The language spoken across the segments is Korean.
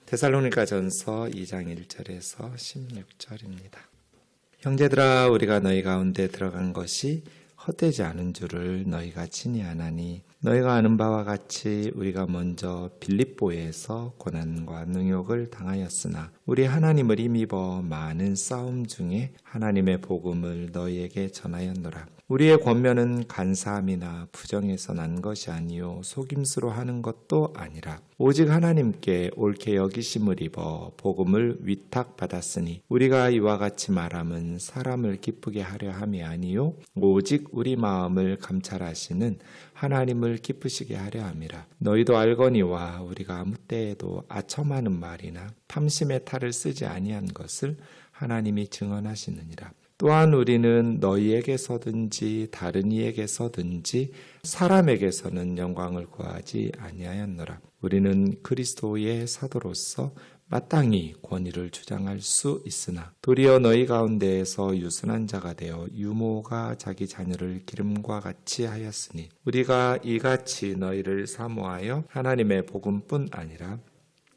데살로니가전서 2장 1절에서 16절입니다. 형제들아, 우리가 너희 가운데 들어간 것이 헛되지 않은 줄을 너희가 친히 아나니, 너희가 아는 바와 같이 우리가 먼저 빌립보에서 고난과 능욕을 당하였으나 우리 하나님을 힘입어 많은 싸움 중에 하나님의 복음을 너희에게 전하였노라. 우리의 권면은 간사함이나 부정에서 난 것이 아니요 속임수로 하는 것도 아니라 오직 하나님께 옳게 여기심을 입어 복음을 위탁받았으니, 우리가 이와 같이 말함은 사람을 기쁘게 하려 함이 아니요 오직 우리 마음을 감찰하시는 하나님을 기쁘시게 하려 함이라. 너희도 알거니와 우리가 아무 때에도 아첨하는 말이나 탐심의 탈을 쓰지 아니한 것을 하나님이 증언하시느니라. 또한 우리는 너희에게서든지 다른 이에게서든지 사람에게서는 영광을 구하지 아니하였노라. 우리는 그리스도의 사도로서 마땅히 권위를 주장할 수 있으나 도리어 너희 가운데에서 유순한 자가 되어 유모가 자기 자녀를 기름과 같이 하였으니, 우리가 이같이 너희를 사모하여 하나님의 복음뿐 아니라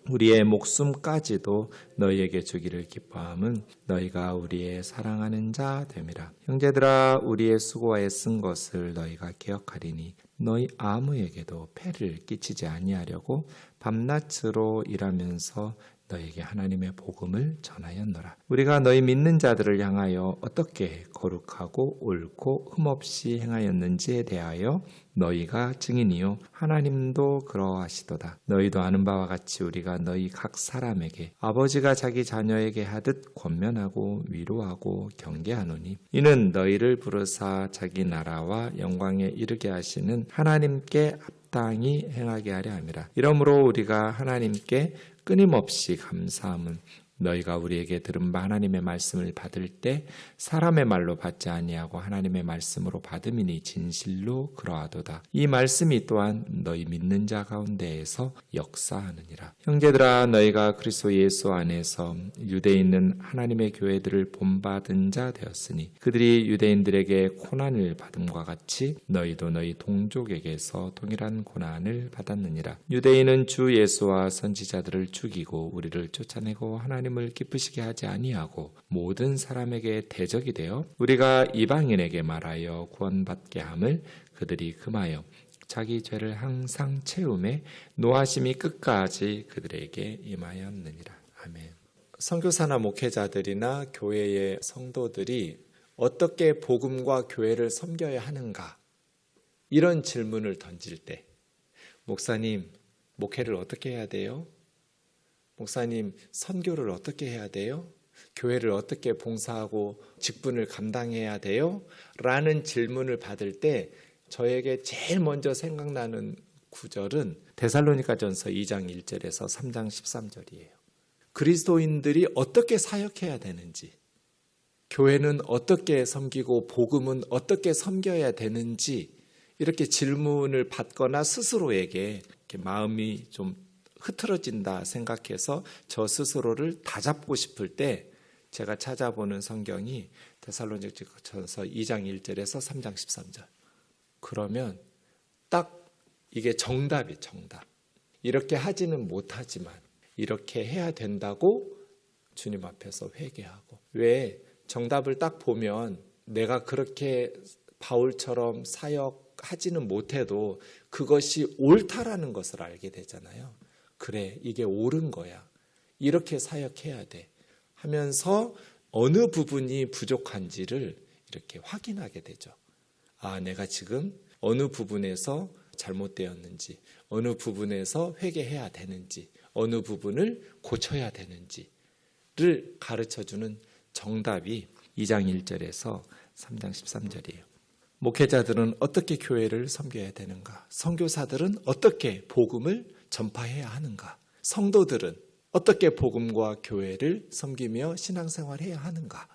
우리의 목숨까지도 너희에게 주기를 기뻐함은 너희가 우리의 사랑하는 자 됨이라. 형제들아, 우리의 수고와 애쓴 것을 너희가 기억하리니 너희 아무에게도 폐를 끼치지 아니하려고 밤낮으로 일하면서 너희에게 하나님의 복음을 전하였노라. 우리가 너희 믿는 자들을 향하여 어떻게 거룩하고 옳고 흠없이 행하였는지에 대하여 너희가 증인이요 하나님도 그러하시도다. 너희도 아는 바와 같이 우리가 너희 각 사람에게 아버지가 자기 자녀에게 하듯 권면하고 위로하고 경계하노니, 이는 너희를 부르사 자기 나라와 영광에 이르게 하시는 하나님께 합당히 행하게 하려 함이라. 이러므로 우리가 하나님께 끊임없이 감사함은 너희가 우리에게 들은 바 하나님의 말씀을 받을 때 사람의 말로 받지 아니하고 하나님의 말씀으로 받음이니 진실로 그러하도다. 이 말씀이 또한 너희 믿는 자 가운데에서 역사하느니라. 형제들아, 너희가 그리스도 예수 안에서 유대에 있는 하나님의 교회들을 본받은 자 되었으니, 그들이 유대인들에게 고난을 받음과 같이 너희도 너희 동족에게서 동일한 고난을 받았느니라. 유대인은 주 예수와 선지자들을 죽이고 우리를 쫓아내고 하나님을 기쁘시게 하지 아니하고 모든 사람에게 대적이 되어 우리가 이방인에게 말하여 구원받게 함을 그들이 금하여 자기 죄를 항상 채움에 노하심이 끝까지 그들에게 임하였느니라. 아멘. 선교사나 목회자들이나 교회의 성도들이 어떻게 복음과 교회를 섬겨야 하는가, 이런 질문을 던질 때, 목사님, 목회를 어떻게 해야 돼요? 목사님, 선교를 어떻게 해야 돼요? 교회를 어떻게 봉사하고 직분을 감당해야 돼요? 라는 질문을 받을 때 저에게 제일 먼저 생각나는 구절은 데살로니가전서 2장 1절에서 3장 13절이에요. 그리스도인들이 어떻게 사역해야 되는지, 교회는 어떻게 섬기고 복음은 어떻게 섬겨야 되는지, 이렇게 질문을 받거나 스스로에게 이렇게 마음이 좀 흐트러진다 생각해서 저 스스로를 다잡고 싶을 때 제가 찾아보는 성경이 데살로니가전서 2장 1절에서 3장 13절. 그러면 딱 이게 정답이 정답. 이렇게 하지는 못하지만 이렇게 해야 된다고 주님 앞에서 회개하고, 왜 정답을 딱 보면 내가 그렇게 바울처럼 사역하지는 못해도 그것이 옳다라는 것을 알게 되잖아요. 그래, 이게 옳은 거야. 이렇게 사역해야 돼 하면서 어느 부분이 부족한지를 이렇게 확인하게 되죠. 아, 내가 지금 어느 부분에서 잘못되었는지, 어느 부분에서 회개해야 되는지, 어느 부분을 고쳐야 되는지를 가르쳐주는 정답이 2장 1절에서 3장 13절이에요. 목회자들은 어떻게 교회를 섬겨야 되는가? 선교사들은 어떻게 복음을 전파해야 하는가? 성도들은 어떻게 복음과 교회를 섬기며 신앙생활해야 하는가?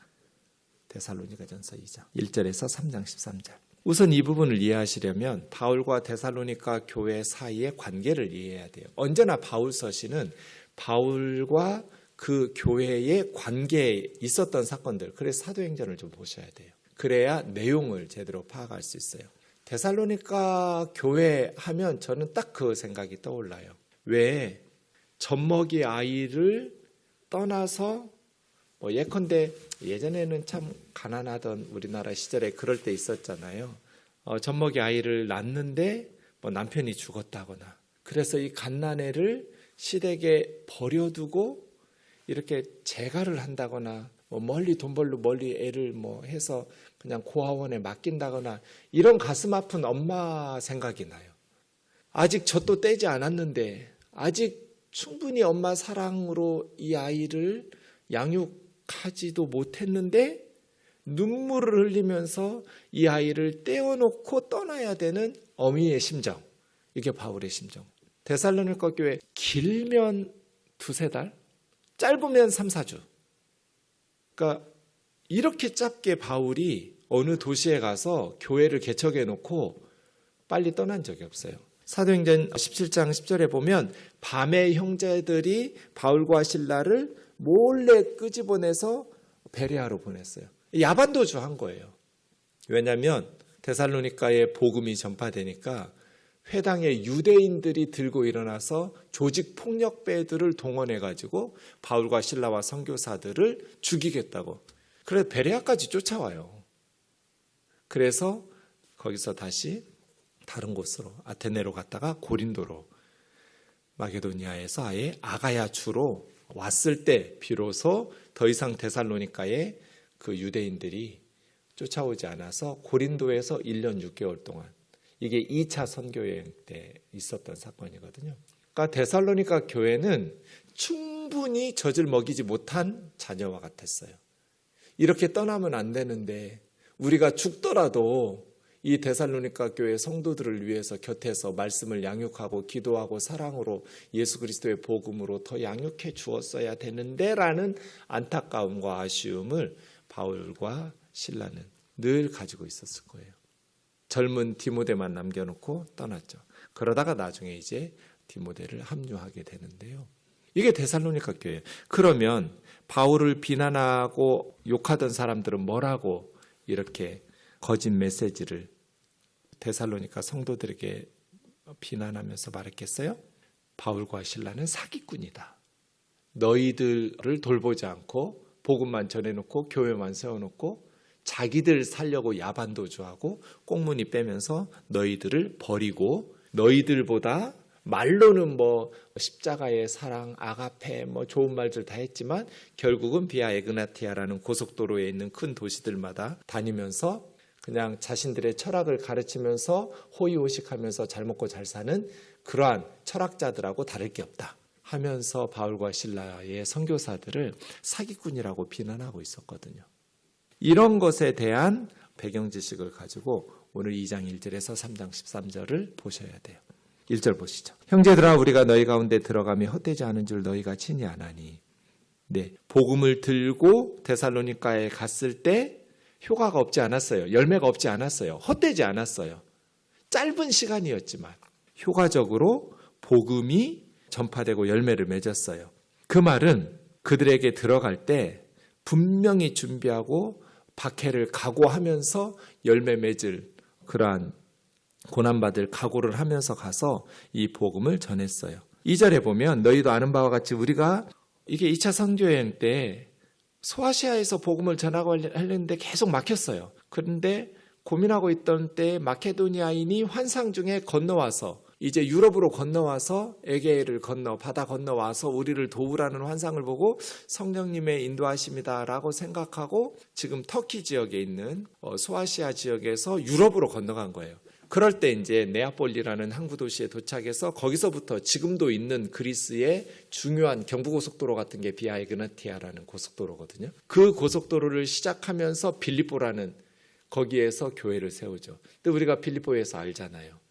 데살로니가전서 2장 1절에서 3장 13절. 우선 이 부분을 이해하시려면 바울과 데살로니가 교회 사이의 관계를 이해해야 돼요. 언제나 바울 서신은 바울과 그 교회의 관계에 있었던 사건들, 그래서 사도행전을 좀 보셔야 돼요. 그래야 내용을 제대로 파악할 수 있어요. 데살로니가 교회 하면 저는 딱 그 생각이 떠올라요. 왜 젖먹이 아이를 떠나서 예컨대 예전에는 참 가난하던 우리나라 시절에 그럴 때 있었잖아요. 젖먹이 아이를 낳는데 남편이 죽었다거나, 그래서 이 갓난애를 시댁에 버려두고 이렇게 재가를 한다거나, 멀리 돈 벌러 멀리 애를 해서 그냥 고아원에 맡긴다거나, 이런 가슴 아픈 엄마 생각이 나요. 아직 젖도 떼지 않았는데, 아직 충분히 엄마 사랑으로 이 아이를 양육하지도 못했는데 눈물을 흘리면서 이 아이를 떼어놓고 떠나야 되는 어미의 심정, 이게 바울의 심정. 데살로니가 교회 길면 2-3달, 짧으면 3-4주. 그러니까 이렇게 짧게 바울이 어느 도시에 가서 교회를 개척해 놓고 빨리 떠난 적이 없어요. 사도행전 17장 10절에 보면 밤에 형제들이 바울과 실라를 몰래 끄집어내서 베레아로 보냈어요. 야반도주 한 거예요. 왜냐하면 데살로니가에 복음이 전파되니까 회당에 유대인들이 들고 일어나서 조직 폭력배들을 동원해가지고 바울과 실라와 선교사들을 죽이겠다고. 그래서 베레아까지 쫓아와요. 그래서 거기서 다시 다른 곳으로 아테네로 갔다가 고린도로, 마게도니아에서 아예 아가야 주로 왔을 때 비로소 더 이상 데살로니가에 그 유대인들이 쫓아오지 않아서 고린도에서 1년 6개월 동안, 이게 2차 선교여행 때 있었던 사건이거든요. 그러니까 데살로니가 교회는 충분히 젖을 먹이지 못한 자녀와 같았어요. 이렇게 떠나면 안 되는데 우리가 죽더라도 이 데살로니가 교회 성도들을 위해서 곁에서 말씀을 양육하고 기도하고 사랑으로 예수 그리스도의 복음으로 더 양육해 주었어야 되는데 라는 안타까움과 아쉬움을 바울과 실라는 늘 가지고 있었을 거예요. 젊은 디모데만 남겨놓고 떠났죠. 그러다가 나중에 이제 디모데를 합류하게 되는데요. 이게 데살로니가 교회예요. 그러면 바울을 비난하고 욕하던 사람들은 뭐라고 이렇게 거짓 메시지를 데살로니가 성도들에게 비난하면서 말했겠어요? 바울과 실라는 사기꾼이다. 너희들을 돌보지 않고 복음만 전해놓고 교회만 세워놓고 자기들 살려고 야반도주하고 꽁무니 빼면서 너희들을 버리고, 너희들보다 말로는 십자가의 사랑, 아가페 좋은 말들 다 했지만 결국은 비아 에그나티아라는 고속도로에 있는 큰 도시들마다 다니면서 그냥 자신들의 철학을 가르치면서 호의호식하면서 잘 먹고 잘 사는 그러한 철학자들하고 다를 게 없다 하면서 바울과 실라의 선교사들을 사기꾼이라고 비난하고 있었거든요. 이런 것에 대한 배경 지식을 가지고 오늘 2장 1절에서 3장 13절을 보셔야 돼요. 1절 보시죠. 형제들아, 우리가 너희 가운데 들어가며 헛되지 않은 줄 너희가 친히 아나니. 네, 복음을 들고 데살로니가에 갔을 때 효과가 없지 않았어요. 열매가 없지 않았어요. 헛되지 않았어요. 짧은 시간이었지만 효과적으로 복음이 전파되고 열매를 맺었어요. 그 말은 그들에게 들어갈 때 분명히 준비하고 박해를 각오하면서 열매 맺을 그러한 고난받을 각오를 하면서 가서 이 복음을 전했어요. 2절에 보면 너희도 아는 바와 같이 우리가 이게 2차 선교여행 때 소아시아에서 복음을 전하고 하려는데 계속 막혔어요. 그런데 고민하고 있던 때 마케도니아인이 환상 중에 건너와서 이제 유럽으로 건너와서 에게를 건너 바다 건너와서 우리를 도우라는 환상을 보고 성령님의 인도하심이다라고 생각하고 지금 터키 지역에 있는 소아시아 지역에서 유럽으로 건너간 거예요. 그럴 때 이제 네아폴리라는 항구 도시에 도착해서 거기서부터 지금도 있는 그리스의 중요한 경부고속도로 같은 게 비아 에그나티아라는 고속도로거든요. 그 고속도로를 시작하면서 빌립보라는 거기에서 교회를 세우죠. 근데 우리가 빌립보에서 알잖아요.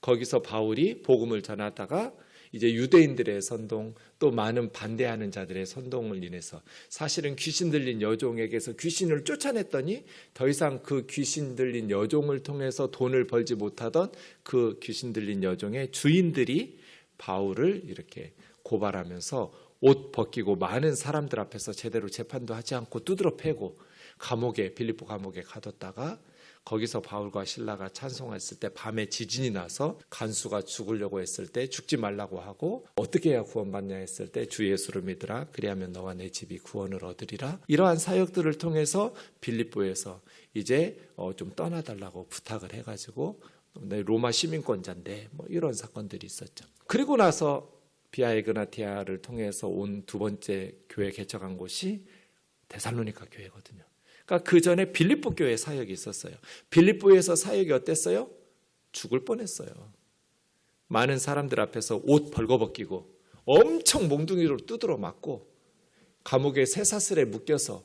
거기서 바울이 복음을 전하다가 이제 유대인들의 선동, 또 많은 반대하는 자들의 선동을 인해서 사실은 귀신 들린 여종에게서 귀신을 쫓아냈더니 더 이상 그 귀신 들린 여종을 통해서 돈을 벌지 못하던 그 귀신 들린 여종의 주인들이 바울을 이렇게 고발하면서 옷 벗기고 많은 사람들 앞에서 제대로 재판도 하지 않고 두드러 패고 감옥에, 빌립보 감옥에 가뒀다가 거기서 바울과 실라가 찬송했을 때 밤에 지진이 나서 간수가 죽으려고 했을 때 죽지 말라고 하고 어떻게 해야 구원받냐 했을 때 주 예수를 믿으라 그리하면 너와 내 집이 구원을 얻으리라. 이러한 사역들을 통해서 빌립보에서 이제 좀 떠나달라고 부탁을 해가지고 로마 시민권자인데 뭐 이런 사건들이 있었죠. 그리고 나서 비아 에그나티아를 통해서 온 두 번째 교회 개척한 곳이 데살로니가 교회거든요. 그러니까 그 전에 빌립보 교회 사역이 있었어요. 빌립보에서 사역이 어땠어요? 죽을 뻔했어요. 많은 사람들 앞에서 옷 벌거벗기고 엄청 몽둥이로 두드러 맞고 감옥에 쇠사슬에 묶여서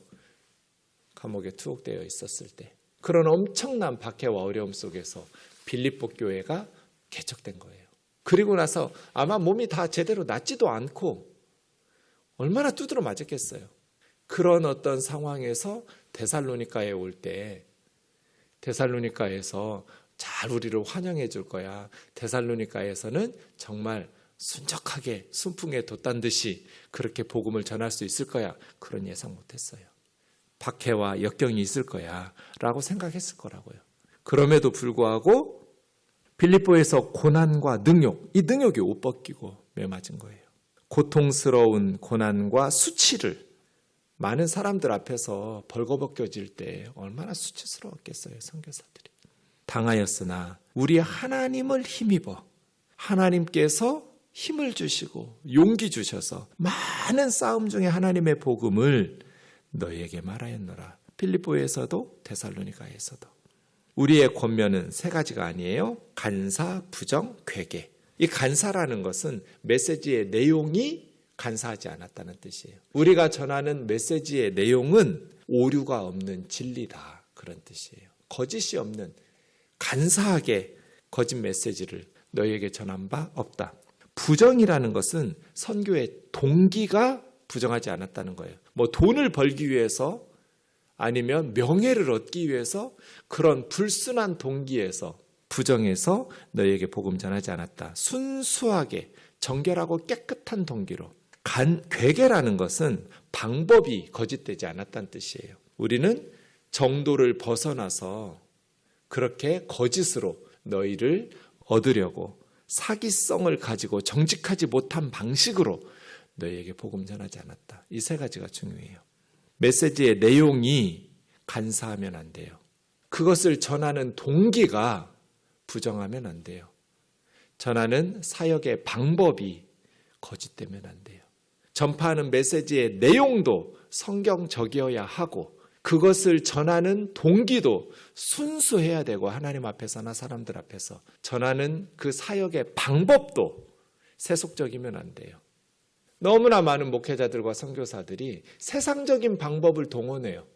감옥에 투옥되어 있었을 때 그런 엄청난 박해와 어려움 속에서 빌립보 교회가 개척된 거예요. 그리고 나서 아마 몸이 다 제대로 낫지도 않고 얼마나 두드러 맞았겠어요. 그런 어떤 상황에서 데살로니가에 올 때 데살로니가에서 잘 우리를 환영해 줄 거야. 데살로니가에서는 정말 순적하게 순풍에 돛단 듯이 그렇게 복음을 전할 수 있을 거야. 그런 예상 못했어요. 박해와 역경이 있을 거야 라고 생각했을 거라고요. 그럼에도 불구하고 빌립보에서 고난과 능욕, 이 능욕이 옷 벗기고 매맞은 거예요. 고통스러운 고난과 수치를 많은 사람들 앞에서 벌거벗겨질 때 얼마나 수치스러웠겠어요, 선교사들이. 당하였으나 우리 하나님을 힘입어 하나님께서 힘을 주시고 용기 주셔서 많은 싸움 중에 하나님의 복음을 너희에게 말하였노라. 빌립보에서도 데살로니가에서도. 우리의 권면은 세 가지가 아니에요. 간사, 부정, 괴계. 이 간사라는 것은 메시지의 내용이 간사하지 않았다는 뜻이에요. 우리가 전하는 메시지의 내용은 오류가 없는 진리다. 그런 뜻이에요. 거짓이 없는 간사하게 거짓 메시지를 너희에게 전한 바 없다. 부정이라는 것은 선교의 동기가 부정하지 않았다는 거예요. 뭐 돈을 벌기 위해서 아니면 명예를 얻기 위해서 그런 불순한 동기에서 부정해서 너희에게 복음 전하지 않았다. 순수하게 정결하고 깨끗한 동기로. 괴계라는 것은 방법이 거짓되지 않았다는 뜻이에요. 우리는 정도를 벗어나서 그렇게 거짓으로 너희를 얻으려고 사기성을 가지고 정직하지 못한 방식으로 너희에게 복음 전하지 않았다. 이 세 가지가 중요해요. 메시지의 내용이 간사하면 안 돼요. 그것을 전하는 동기가 부정하면 안 돼요. 전하는 사역의 방법이 거짓되면 안 돼요. 전파하는 메시지의 내용도 성경적이어야 하고 그것을 전하는 동기도 순수해야 되고 하나님 앞에서나 사람들 앞에서 전하는 그 사역의 방법도 세속적이면 안 돼요. 너무나 많은 목회자들과 선교사들이 세상적인 방법을 동원해요.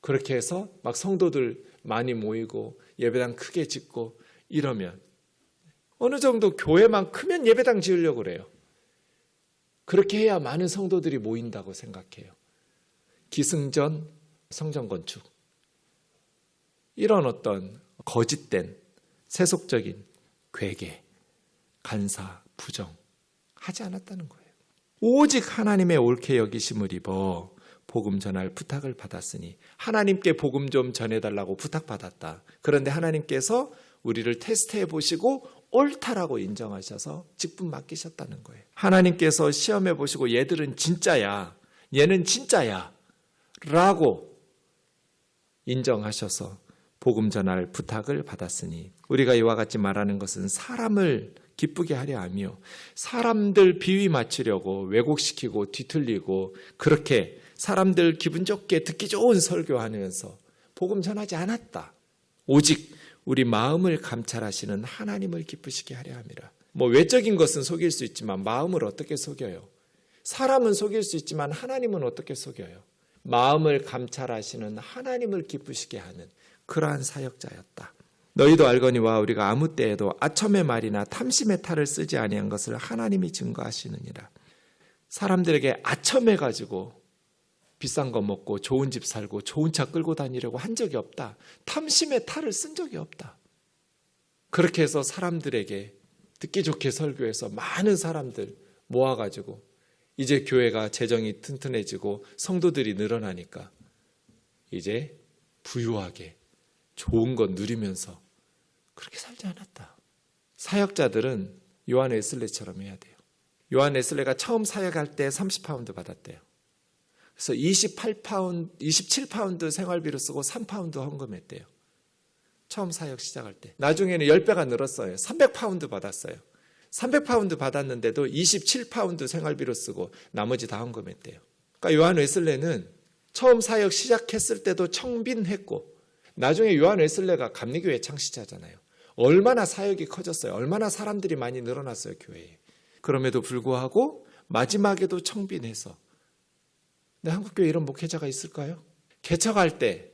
그렇게 해서 막 성도들 많이 모이고 예배당 크게 짓고 이러면 어느 정도 교회만 크면 예배당 지으려고 그래요. 그렇게 해야 많은 성도들이 모인다고 생각해요. 기승전 성전 건축. 이런 어떤 거짓된 세속적인 괴계, 간사, 부정 하지 않았다는 거예요. 오직 하나님의 옳게 여기심을 입어 복음 전할 부탁을 받았으니 하나님께 복음 좀 전해달라고 부탁받았다. 그런데 하나님께서 우리를 테스트해 보시고 옳다라고 인정하셔서 직분 맡기셨다는 거예요. 하나님께서 시험해 보시고 얘들은 진짜야, 얘는 진짜야 라고 인정하셔서 복음 전할 부탁을 받았으니 우리가 이와 같이 말하는 것은 사람을 기쁘게 하려 하며 사람들 비위 맞추려고 왜곡시키고 뒤틀리고 그렇게 사람들 기분 좋게 듣기 좋은 설교하면서 복음 전하지 않았다. 오직 우리 마음을 감찰하시는 하나님을 기쁘시게 하려 함이라. 뭐 외적인 것은 속일 수 있지만 마음을 어떻게 속여요? 사람은 속일 수 있지만 하나님은 어떻게 속여요? 마음을 감찰하시는 하나님을 기쁘시게 하는 그러한 사역자였다. 너희도 알거니와 우리가 아무 때에도 아첨의 말이나 탐심의 탈을 쓰지 아니한 것을 하나님이 증거하시느니라. 사람들에게 아첨해가지고 비싼 거 먹고 좋은 집 살고 좋은 차 끌고 다니려고 한 적이 없다. 탐심의 탈을 쓴 적이 없다. 그렇게 해서 사람들에게 듣기 좋게 설교해서 많은 사람들 모아가지고 이제 교회가 재정이 튼튼해지고 성도들이 늘어나니까 이제 부유하게 좋은 것 누리면서 그렇게 살지 않았다. 사역자들은 요한 웨슬레처럼 해야 돼요. 요한 웨슬레가 처음 사역할 때 30파운드 받았대요. 그래서 27파운드 생활비로 쓰고 3파운드 헌금했대요. 처음 사역 시작할 때. 나중에는 10배가 늘었어요. 300파운드 받았어요. 300파운드 받았는데도 27파운드 생활비로 쓰고 나머지 다 헌금했대요. 그러니까 요한 웨슬레는 처음 사역 시작했을 때도 청빈했고, 나중에 요한 웨슬레가 감리교회 창시자잖아요. 얼마나 사역이 커졌어요. 얼마나 사람들이 많이 늘어났어요, 교회에. 그럼에도 불구하고 마지막에도 청빈해서. 근데 한국교회에 이런 목회자가 있을까요? 개척할 때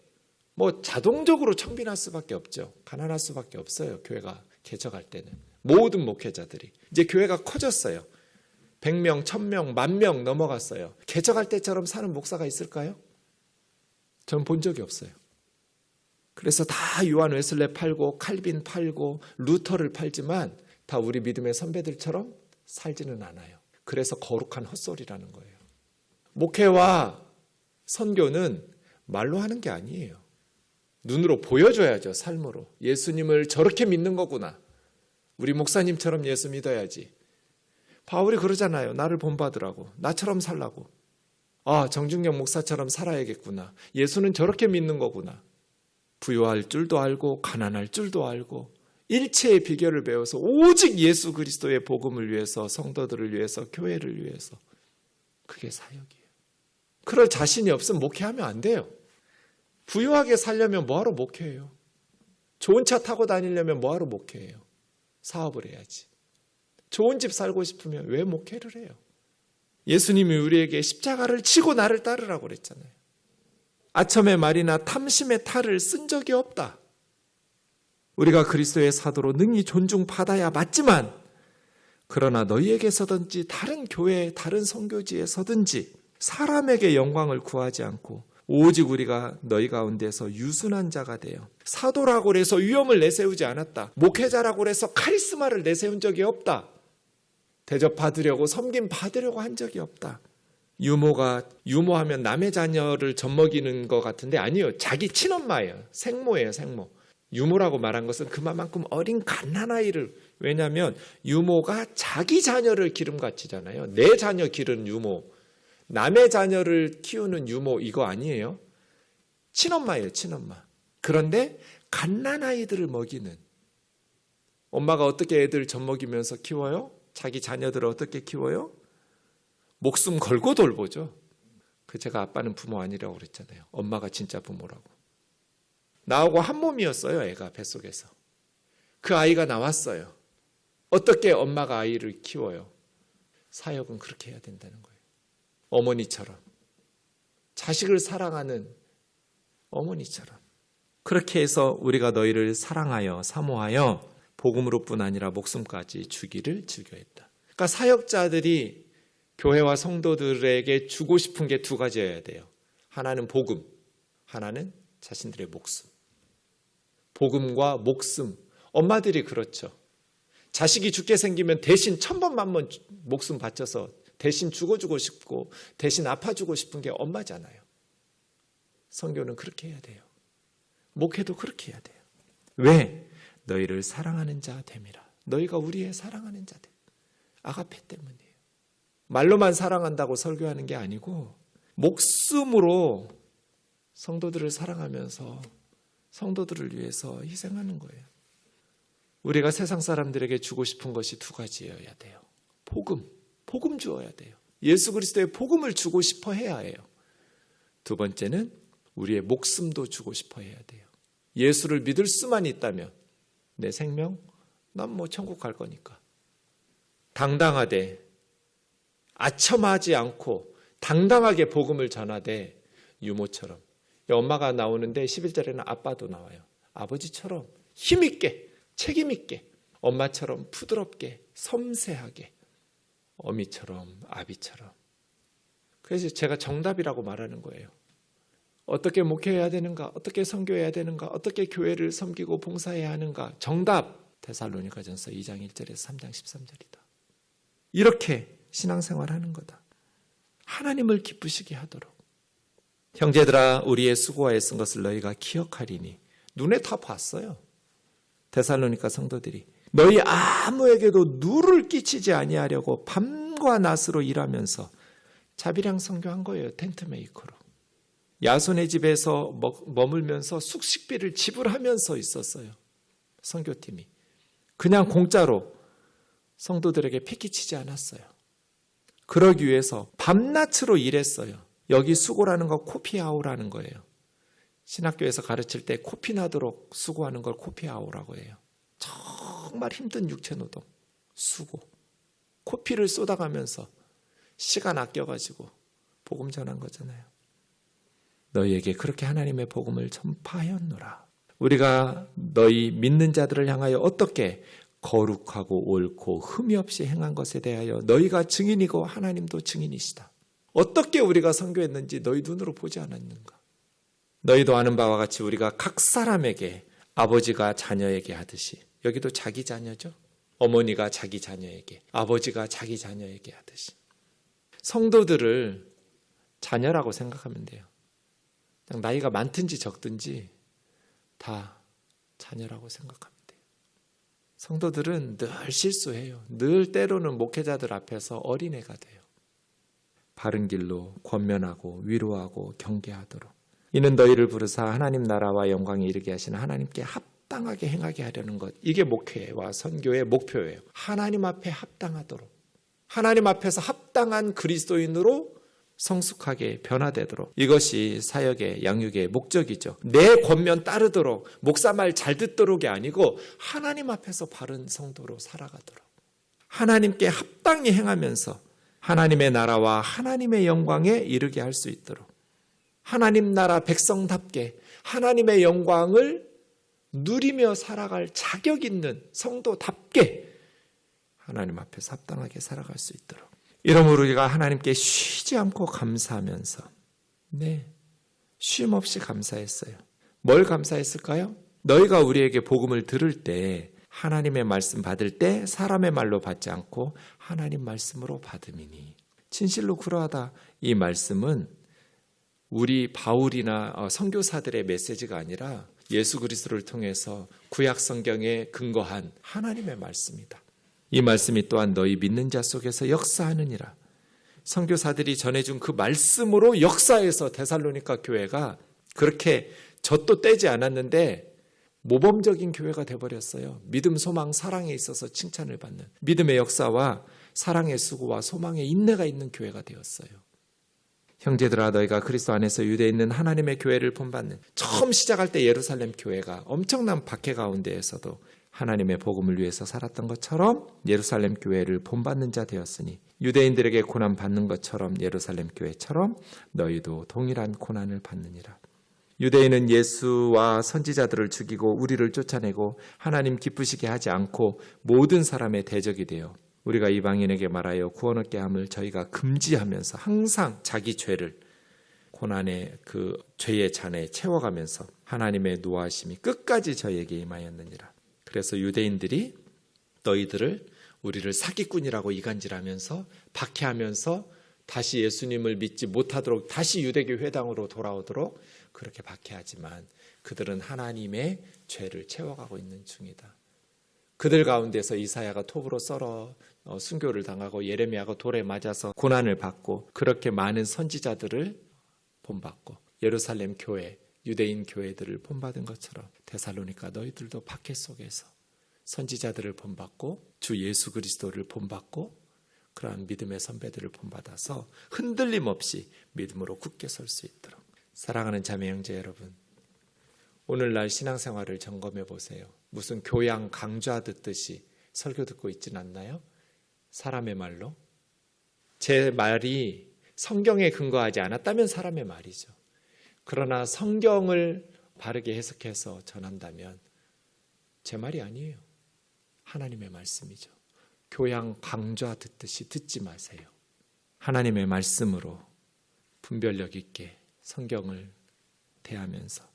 뭐 자동적으로 청빈할 수밖에 없죠. 가난할 수밖에 없어요, 교회가 개척할 때는. 모든 목회자들이. 이제 교회가 커졌어요. 100명, 1000명, 10,000명 넘어갔어요. 개척할 때처럼 사는 목사가 있을까요? 전 본 적이 없어요. 그래서 다 요한 웨슬레 팔고 칼빈 팔고 루터를 팔지만 다 우리 믿음의 선배들처럼 살지는 않아요. 그래서 거룩한 헛소리라는 거예요. 목회와 선교는 말로 하는 게 아니에요. 눈으로 보여줘야죠. 삶으로. 예수님을 저렇게 믿는 거구나. 우리 목사님처럼 예수 믿어야지. 바울이 그러잖아요. 나를 본받으라고. 나처럼 살라고. 아, 정중영 목사처럼 살아야겠구나. 예수는 저렇게 믿는 거구나. 부유할 줄도 알고 가난할 줄도 알고 일체의 비결을 배워서 오직 예수 그리스도의 복음을 위해서, 성도들을 위해서, 교회를 위해서. 그게 사역이에요. 그럴 자신이 없으면 목회하면 안 돼요. 부유하게 살려면 뭐하러 목회해요? 좋은 차 타고 다니려면 뭐하러 목회해요? 사업을 해야지. 좋은 집 살고 싶으면 왜 목회를 해요? 예수님이 우리에게 십자가를 지고 나를 따르라고 그랬잖아요. 아첨의 말이나 탐심의 탈을 쓴 적이 없다. 우리가 그리스도의 사도로 능히 존중받아야 맞지만, 그러나 너희에게서든지 다른 교회, 다른 선교지에서든지 사람에게 영광을 구하지 않고 오직 우리가 너희 가운데서 유순한 자가 되어 사도라고 해서 위엄을 내세우지 않았다. 목회자라고 해서 카리스마를 내세운 적이 없다. 대접받으려고 섬김 받으려고 한 적이 없다. 유모하면 남의 자녀를 젖먹이는 것 같은데 아니에요. 자기 친엄마예요. 생모예요. 생모. 유모라고 말한 것은 그만큼 어린 갓난아이를, 왜냐하면 유모가 자기 자녀를 기름같이잖아요. 내 자녀 기른 유모. 남의 자녀를 키우는 유모 이거 아니에요. 친엄마예요. 친엄마. 그런데 갓난아이들을 먹이는, 엄마가 어떻게 애들 젖먹이면서 키워요? 자기 자녀들을 어떻게 키워요? 목숨 걸고 돌보죠. 제가 아빠는 부모 아니라고 그랬잖아요. 엄마가 진짜 부모라고. 나하고 한 몸이었어요. 애가 뱃속에서. 그 아이가 나왔어요. 어떻게 엄마가 아이를 키워요? 사역은 그렇게 해야 된다는 거예요. 어머니처럼. 자식을 사랑하는 어머니처럼. 그렇게 해서 우리가 너희를 사랑하여 사모하여 복음으로뿐 아니라 목숨까지 주기를 즐겨했다. 그러니까 사역자들이 교회와 성도들에게 주고 싶은 게 두 가지여야 돼요. 하나는 복음, 하나는 자신들의 목숨. 복음과 목숨. 엄마들이 그렇죠. 자식이 죽게 생기면 대신 1000번 만번 목숨 바쳐서 대신 죽어주고 싶고 대신 아파주고 싶은 게 엄마잖아요. 선교는 그렇게 해야 돼요. 목회도 그렇게 해야 돼요. 왜? 너희를 사랑하는 자 됨이라. 너희가 우리의 사랑하는 자들. 아가페 때문이에요. 말로만 사랑한다고 설교하는 게 아니고 목숨으로 성도들을 사랑하면서 성도들을 위해서 희생하는 거예요. 우리가 세상 사람들에게 주고 싶은 것이 두 가지여야 돼요. 복음 주어야 돼요. 예수 그리스도의 복음을 주고 싶어 해야 해요. 두 번째는 우리의 목숨도 주고 싶어 해야 돼요. 예수를 믿을 수만 있다면 내 생명, 난 뭐 천국 갈 거니까. 당당하되 아첨하지 않고 당당하게 복음을 전하되 유모처럼. 엄마가 나오는데 11절에는 아빠도 나와요. 아버지처럼 힘있게, 책임있게, 엄마처럼 부드럽게, 섬세하게, 어미처럼, 아비처럼. 그래서 제가 정답이라고 말하는 거예요. 어떻게 목회해야 되는가? 어떻게 선교해야 되는가? 어떻게 교회를 섬기고 봉사해야 하는가? 정답! 데살로니가전서 2장 1절에서 3장 13절이다. 이렇게 신앙생활하는 거다. 하나님을 기쁘시게 하도록. 형제들아, 우리의 수고와 애쓴 것을 너희가 기억하리니 눈에 다 봤어요. 데살로니가 성도들이 너희 아무에게도 누를 끼치지 아니하려고 밤과 낮으로 일하면서 자비랑 선교한 거예요. 텐트 메이커로. 야손의 집에서 머물면서 숙식비를 지불하면서 있었어요. 선교팀이. 그냥 공짜로 성도들에게 패키치지 않았어요. 그러기 위해서 밤낮으로 일했어요. 여기 수고라는 거 코피아오라는 거예요. 신학교에서 가르칠 때 코피 나도록 수고하는 걸 코피아오라고 해요. 정말 힘든 육체노동, 수고. 코피를 쏟아가면서 시간 아껴가지고 복음 전한 거잖아요. 너희에게 그렇게 하나님의 복음을 전파하였노라. 우리가 너희 믿는 자들을 향하여 어떻게 거룩하고 옳고 흠이 없이 행한 것에 대하여 너희가 증인이고 하나님도 증인이시다. 어떻게 우리가 선교했는지 너희 눈으로 보지 않았는가? 너희도 아는 바와 같이 우리가 각 사람에게 아버지가 자녀에게 하듯이, 여기도 자기 자녀죠. 어머니가 자기 자녀에게, 아버지가 자기 자녀에게 하듯이 성도들을 자녀라고 생각하면 돼요. 나이가 많든지 적든지 다 자녀라고 생각하면 돼요. 성도들은 늘 실수해요. 늘 때로는 목회자들 앞에서 어린애가 돼요. 바른 길로 권면하고 위로하고 경계하도록. 이는 너희를 부르사 하나님 나라와 영광에 이르게 하시는 하나님께 합당하게 행하게 하려는 것. 이게 목회와 선교의 목표예요. 하나님 앞에 합당하도록. 하나님 앞에서 합당한 그리스도인으로 성숙하게 변화되도록. 이것이 사역의 양육의 목적이죠. 내 권면 따르도록, 목사 말 잘 듣도록이 아니고 하나님 앞에서 바른 성도로 살아가도록. 하나님께 합당히 행하면서 하나님의 나라와 하나님의 영광에 이르게 할 수 있도록. 하나님 나라 백성답게 하나님의 영광을 누리며 살아갈 자격 있는 성도답게 하나님 앞에서 합당하게 살아갈 수 있도록. 이러므로 우리가 하나님께 쉬지 않고 감사하면서, 쉼 없이 감사했어요. 뭘 감사했을까요? 너희가 우리에게 복음을 들을 때, 하나님의 말씀 받을 때 사람의 말로 받지 않고 하나님 말씀으로 받음이니. 진실로 그러하다. 이 말씀은 우리 바울이나 선교사들의 메시지가 아니라 예수 그리스도를 통해서 구약 성경에 근거한 하나님의 말씀이다. 이 말씀이 또한 너희 믿는 자 속에서 역사하느니라. 선교사들이 전해준 그 말씀으로 역사에서 데살로니가 교회가 그렇게 젖도 떼지 않았는데 모범적인 교회가 되어버렸어요. 믿음, 소망, 사랑에 있어서 칭찬을 받는 믿음의 역사와 사랑의 수고와 소망의 인내가 있는 교회가 되었어요. 형제들아 너희가 그리스도 안에서 유대에 있는 하나님의 교회를 본받는, 처음 시작할 때 예루살렘 교회가 엄청난 박해 가운데에서도 하나님의 복음을 위해서 살았던 것처럼 예루살렘 교회를 본받는 자 되었으니 유대인들에게 고난 받는 것처럼 예루살렘 교회처럼 너희도 동일한 고난을 받느니라. 유대인은 예수와 선지자들을 죽이고 우리를 쫓아내고 하나님 기쁘시게 하지 않고 모든 사람의 대적이 되어 우리가 이방인에게 말하여 구원 얻게 함을 저희가 금지하면서 항상 자기 죄를 고난의 그 죄의 잔에 채워가면서 하나님의 노하심이 끝까지 저희에게 임하였느니라. 그래서 유대인들이 너희들을 우리를 사기꾼이라고 이간질하면서 박해하면서 다시 예수님을 믿지 못하도록 다시 유대교 회당으로 돌아오도록 그렇게 박해하지만 그들은 하나님의 죄를 채워가고 있는 중이다. 그들 가운데서 이사야가 톱으로 썰어 순교를 당하고 예레미야가 돌에 맞아서 고난을 받고 그렇게 많은 선지자들을 본받고 예루살렘 교회, 유대인 교회들을 본받은 것처럼 데살로니가 너희들도 박해 속에서 선지자들을 본받고 주 예수 그리스도를 본받고 그러한 믿음의 선배들을 본받아서 흔들림 없이 믿음으로 굳게 설 수 있도록. 사랑하는 자매 형제 여러분, 오늘날 신앙생활을 점검해 보세요. 무슨 교양 강좌 듣듯이 설교 듣고 있진 않나요? 사람의 말로. 제 말이 성경에 근거하지 않았다면 사람의 말이죠. 그러나 성경을 바르게 해석해서 전한다면 제 말이 아니에요. 하나님의 말씀이죠. 교양 강좌 듣듯이 듣지 마세요. 하나님의 말씀으로 분별력 있게 성경을 대하면서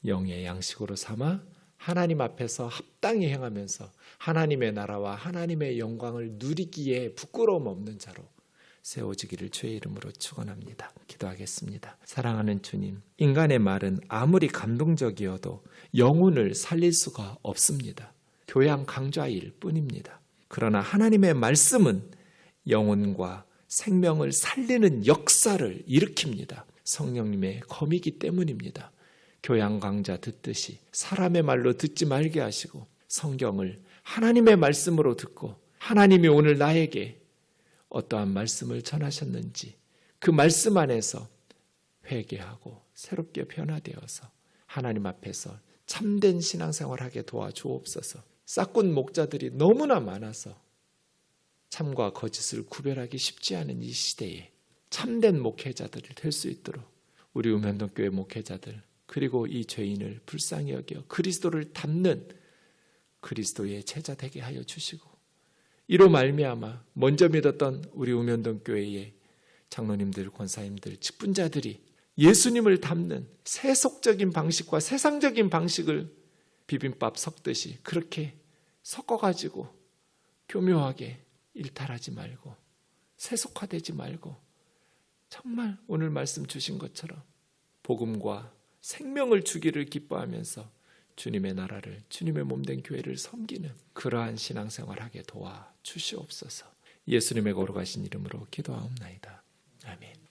영의 양식으로 삼아 하나님 앞에서 합당히 행하면서 하나님의 나라와 하나님의 영광을 누리기에 부끄러움 없는 자로 세워지기를 주의 이름으로 축원합니다. 기도하겠습니다. 사랑하는 주님, 인간의 말은 아무리 감동적이어도 영혼을 살릴 수가 없습니다. 교양 강좌일 뿐입니다. 그러나 하나님의 말씀은 영혼과 생명을 살리는 역사를 일으킵니다. 성령님의 검이기 때문입니다. 교양 강좌 듣듯이 사람의 말로 듣지 말게 하시고 성경을 하나님의 말씀으로 듣고 하나님이 오늘 나에게 어떠한 말씀을 전하셨는지 그 말씀 안에서 회개하고 새롭게 변화되어서 하나님 앞에서 참된 신앙생활하게 도와주옵소서. 싹군 목자들이 너무나 많아서 참과 거짓을 구별하기 쉽지 않은 이 시대에 참된 목회자들이 될 수 있도록 우리 우면동교회 목회자들 그리고 이 죄인을 불쌍히 여겨 그리스도를 닮는 그리스도의 제자 되게 하여 주시고 이로 말미암아 먼저 믿었던 우리 우면동교회의 장로님들, 권사님들, 직분자들이 예수님을 닮는 세속적인 방식과 세상적인 방식을 비빔밥 섞듯이 그렇게 섞어가지고 교묘하게 일탈하지 말고 세속화되지 말고 정말 오늘 말씀 주신 것처럼 복음과 생명을 주기를 기뻐하면서 주님의 나라를, 주님의 몸된 교회를 섬기는 그러한 신앙생활하게 도와주시옵소서. 예수님의 거룩하신 이름으로 기도하옵나이다. 아멘.